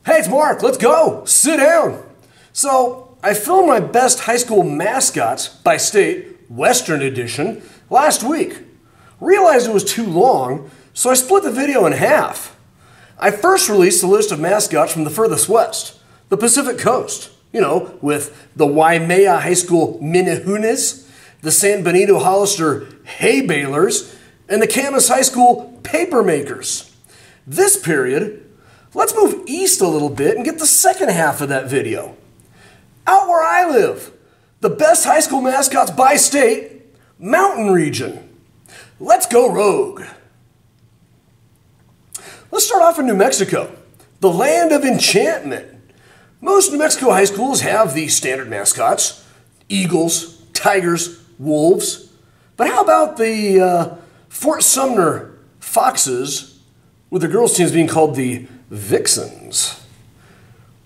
Hey, it's Mark. Let's go. Sit down. So, I filmed my best high school mascots by state, Western edition, last week. Realized it was too long, so I split the video in half. I first released the list of mascots from the furthest west, the Pacific Coast. You know, with the Waimea High School Minnehunes, the San Benito Hollister Hay Balers, and the Camas High School Papermakers. This period, let's move east a little bit and get the second half of that video. Out where I live, the best high school mascots by state, mountain region. Let's go rogue. Let's start off in New Mexico, the land of enchantment. Most New Mexico high schools have the standard mascots, eagles, tigers, wolves. But how about the Fort Sumner Foxes, with the girls' teams being called the Vixens?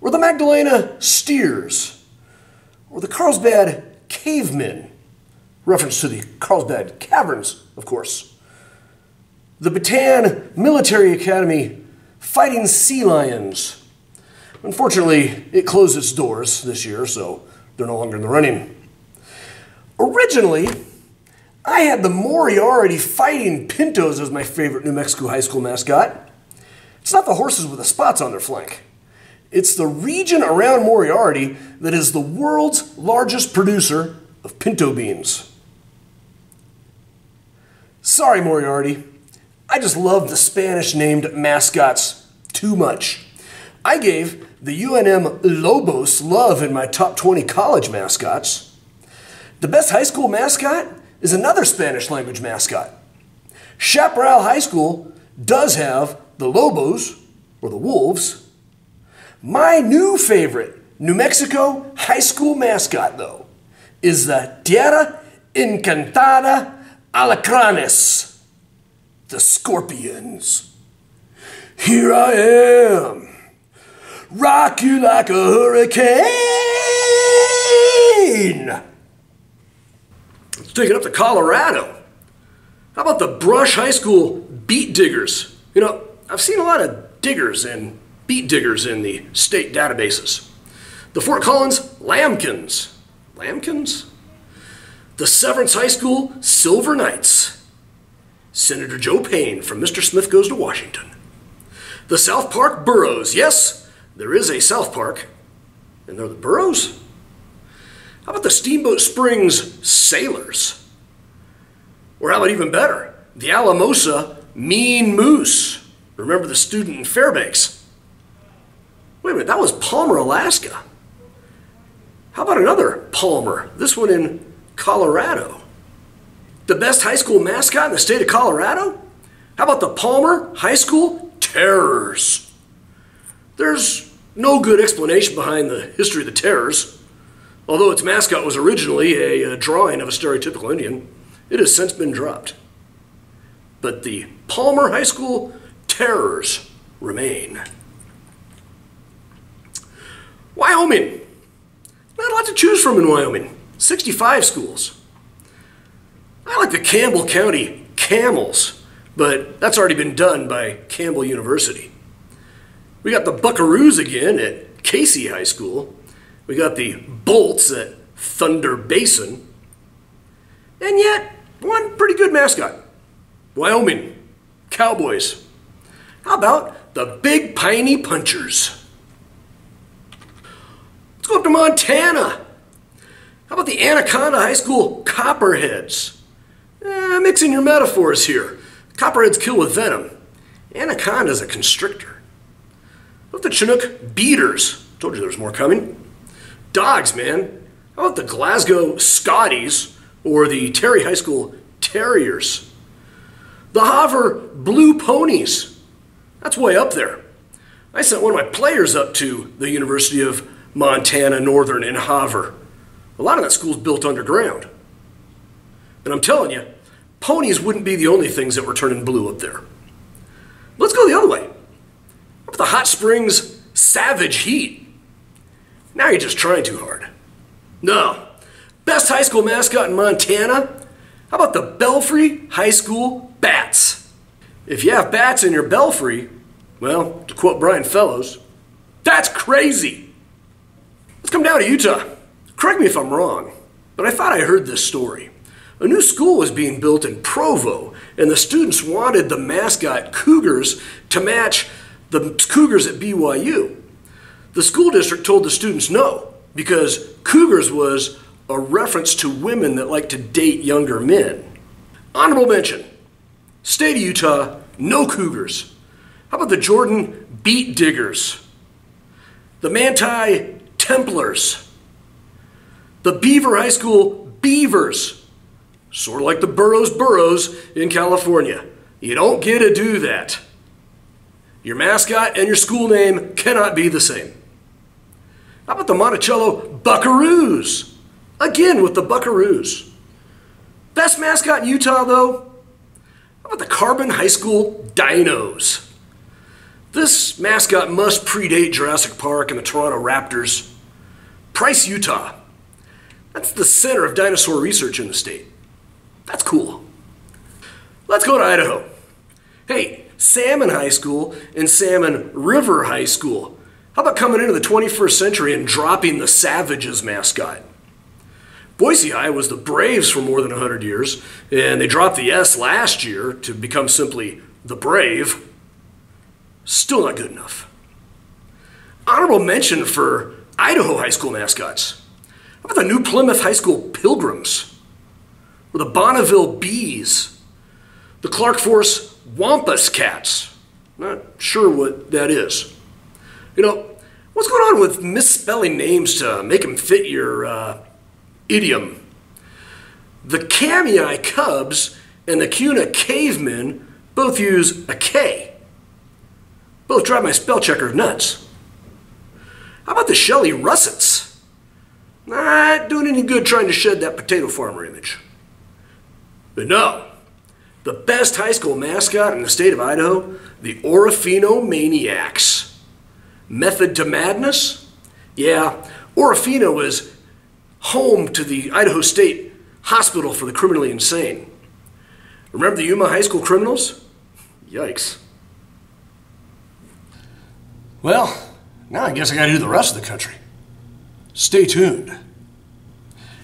Or the Magdalena Steers? Or the Carlsbad Cavemen? Reference to the Carlsbad Caverns, of course. The Bataan Military Academy Fighting Sea Lions. Unfortunately, it closed its doors this year, so they're no longer in the running. Originally, I had the Moriarty Fighting Pintos as my favorite New Mexico high school mascot. It's not the horses with the spots on their flank. It's the region around Moriarty that is the world's largest producer of pinto beans. Sorry, Moriarty. I just love the Spanish-named mascots too much. I gave the UNM Lobos love in my top 20 college mascots. The best high school mascot is another Spanish language mascot. Chaparral High School does have the Lobos, or the Wolves. My new favorite New Mexico high school mascot, though, is the Tierra Encantada Alacranes, the Scorpions. Here I am, rock you like a hurricane. Let's take it up to Colorado. How about the Brush High School Beet Diggers? You know, I've seen a lot of diggers and beet diggers in the state databases. The Fort Collins Lambkins. Lambkins? The Severance High School Silver Knights. Senator Joe Payne from Mr. Smith Goes to Washington. The South Park Burros. Yes, there is a South Park. And they're the Burros? How about the Steamboat Springs Sailors? Or how about even better, the Alamosa Mean Moose? Remember the student in Fairbanks? Wait a minute, that was Palmer, Alaska. How about another Palmer, this one in Colorado? The best high school mascot in the state of Colorado? How about the Palmer High School Terrors? There's no good explanation behind the history of the Terrors. Although its mascot was originally a drawing of a stereotypical Indian, it has since been dropped. But the Palmer High School Terrors remain. Wyoming. Not a lot to choose from in Wyoming. 65 schools. I like the Campbell County Camels, but that's already been done by Campbell University. We got the Buckaroos again at Casey High School. We got the Bolts at Thunder Basin. And yet, one pretty good mascot. Wyoming Cowboys. How about the Big Piney Punchers? Let's go up to Montana. How about the Anaconda High School Copperheads? Mixing your metaphors here. Copperheads kill with venom. Anaconda's a constrictor. How about the Chinook Beaters? Told you there was more coming. Dogs, man. How about the Glasgow Scotties or the Terry High School Terriers? The Havre Blue Ponies. That's way up there. I sent one of my players up to the University of Montana Northern in Havre. A lot of that school's built underground. And I'm telling you, ponies wouldn't be the only things that were turning blue up there. Let's go the other way. How about the Hot Springs Savage Heat? Now you're just trying too hard. No. Best high school mascot in Montana? How about the Belfry High School Bats? If you have bats in your belfry, well, to quote Brian Fellows, That's crazy. Let's come down to Utah. Correct me if I'm wrong, but I thought I heard this story. A new school was being built in Provo, and the students wanted the mascot Cougars to match the Cougars at BYU. The school district told the students no, because Cougars was a reference to women that like to date younger men. Honorable mention, state of Utah, no Cougars. How about the Jordan Beat Diggers? The Manti Templars? The Beaver High School Beavers? Sort of like the Burros in California. You don't get to do that. Your mascot and your school name cannot be the same. How about the Monticello Buckaroos? Again with the Buckaroos. Best mascot in Utah though? How about the Carbon High School Dinos? This mascot must predate Jurassic Park and the Toronto Raptors. Price, Utah. That's the center of dinosaur research in the state. That's cool. Let's go to Idaho. Hey, Salmon High School and Salmon River High School. How about coming into the 21st century and dropping the Savages mascot? Boise High was the Braves for more than 100 years, and they dropped the S last year to become simply the Brave. Still not good enough. Honorable mention for Idaho high school mascots. How about the New Plymouth High School Pilgrims? Or the Bonneville Bees? The Clark Force Wampus Cats? Not sure what that is. You know, what's going on with misspelling names to make them fit your idiom? The Kamei Cubs and the Kuna Cavemen both use a K. Both drive my spell checker nuts. How about the Shelley Russets? Not doing any good trying to shed that potato farmer image. But no, the best high school mascot in the state of Idaho, the Orofino Maniacs. Method to madness? Yeah, Orofino is home to the Idaho State Hospital for the Criminally Insane. Remember the Yuma High School criminals? Yikes. Well, now I guess I gotta do the rest of the country. Stay tuned.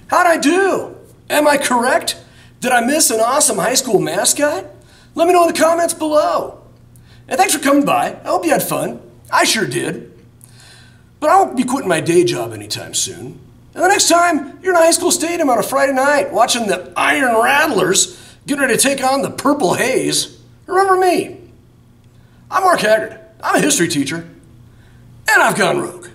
How'd I do? Am I correct? Did I miss an awesome high school mascot? Let me know in the comments below. And thanks for coming by. I hope you had fun. I sure did. But I won't be quitting my day job anytime soon. And the next time you're in a high school stadium on a Friday night watching the Iron Rattlers getting ready to take on the Purple Haze, remember me. I'm Mark Haggard. I'm a history teacher. And I've gone rogue.